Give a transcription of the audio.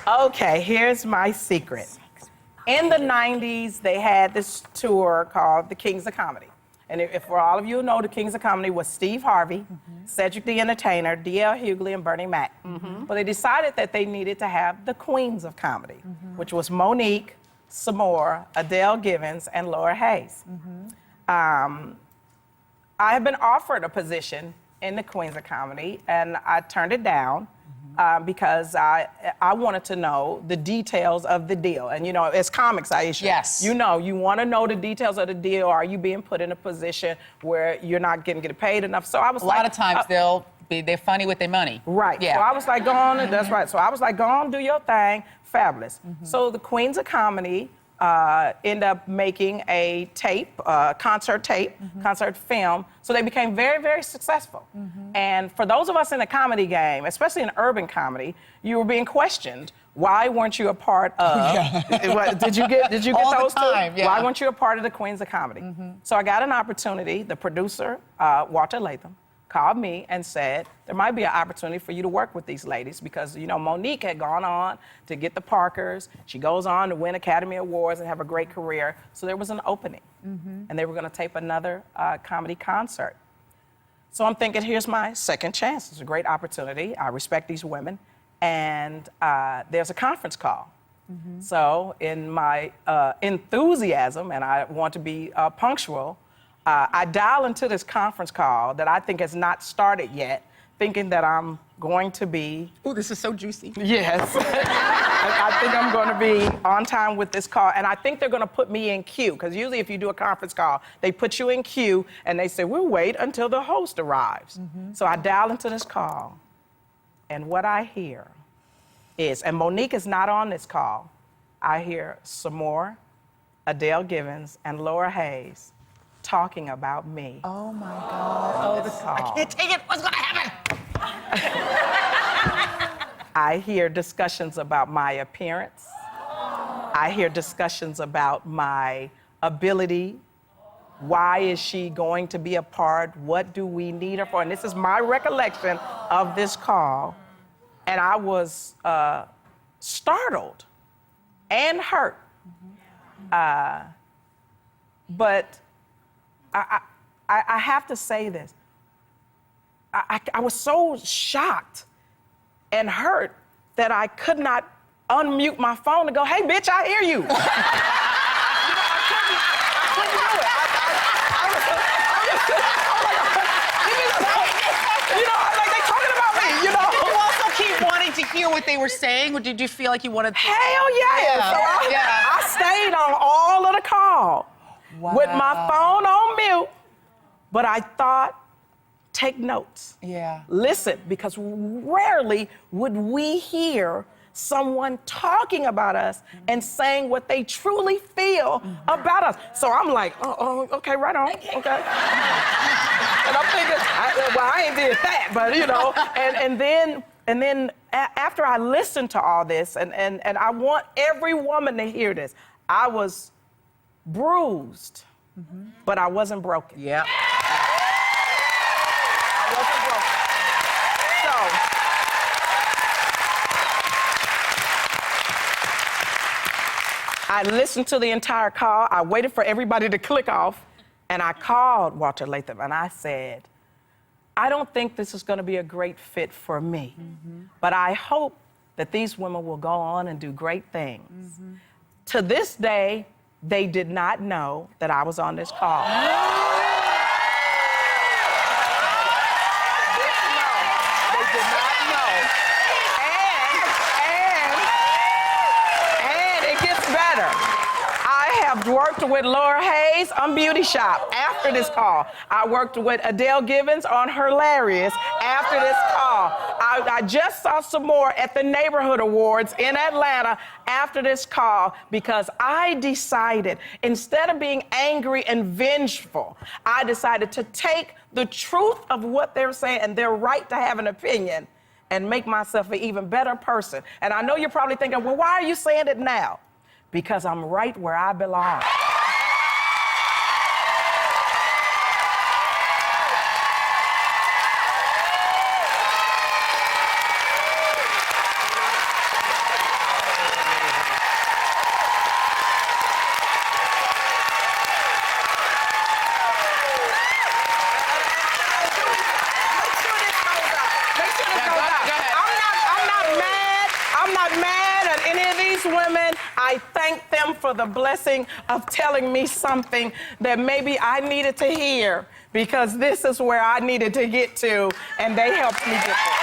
Okay, here's my secret. In the 90s, they had this tour called the Kings of Comedy. And if for all of you who know, the Kings of Comedy was Steve Harvey, Cedric the Entertainer, D.L. Hughley, and Bernie Mac. But they decided that they needed to have the Queens of Comedy, which was Monique, Samora, Adele Givens, and Laura Hayes. I had been offered a position in the Queens of Comedy, and I turned it down. Because I wanted to know the details of the deal. And you know, as comics, Aisha, yes, you know, you want to know the details of the deal. Are you being put in a position where you're not getting paid enough? So I was a lot of times they're funny with their money. Right. Yeah. So I was like, go on, and that's right. So I was like, go on, do your thing. Fabulous. So the Queens of Comedy end up making a tape, concert tape, concert film. So they became very, very successful. And for those of us in the comedy game, especially in urban comedy, you were being questioned. Why weren't you a part of? Did you get all those the time, two? yeah. Why weren't you a part of the Queens of Comedy? So I got an opportunity. The producer, Walter Latham, called me and said, there might be an opportunity for you to work with these ladies because, you know, Monique had gone on to get the Parkers. She goes on to win Academy Awards and have a great career. So there was an opening. And they were going to tape another comedy concert. So I'm thinking, here's my second chance. It's a great opportunity. I respect these women. And there's a conference call. So in my enthusiasm, and I want to be punctual, I dial into this conference call that I think has not started yet, thinking that I'm going to be... Oh, this is so juicy. Yes. I think I'm going to be on time with this call, and I think they're going to put me in queue, because usually if you do a conference call, they put you in queue, and they say, we'll wait until the host arrives. So I dial into this call, and what I hear is, and Monique is not on this call, I hear Samora, Adele Givens, and Laura Hayes talking about me. Oh my God. I can't take it. What's gonna happen? I hear discussions about my appearance. I hear discussions about my ability. Why is she going to be a part? What do we need her for? And this is my recollection of this call. And I was startled and hurt. But I have to say this. I was so shocked and hurt that I could not unmute my phone and go, hey, bitch, I hear you. I couldn't do it. Like they talking about me, you know. Did you also keep wanting to hear what they were saying, or did you feel like you wanted to? Hell yeah. So I stayed on all of the call. Wow. With my phone on mute, but I thought, take notes. Yeah. Listen, because rarely would we hear someone talking about us and saying what they truly feel about us. So I'm like, oh, okay, right on, okay. And I'm thinking, I ain't did that, but you know, and then after I listened to all this, and I want every woman to hear this, I was bruised, but I wasn't broken. Yeah. I wasn't broken. So I listened to the entire call. I waited for everybody to click off, and I called Walter Latham, and I said, I don't think this is going to be a great fit for me, but I hope that these women will go on and do great things. To this day, they did not know that I was on this call. They did not know. And it gets better. I have worked with Laura Hayes on Beauty Shop after this call. I worked with Adele Givens on Hilarious after this call. I just saw some more at the Neighborhood Awards in Atlanta after this call because I decided, instead of being angry and vengeful, I decided to take the truth of what they're saying and their right to have an opinion and make myself an even better person. And I know you're probably thinking, well, why are you saying it now? Because I'm right where I belong. these women, I thank them for the blessing of telling me something that maybe I needed to hear, because this is where I needed to get to, and they helped me get there.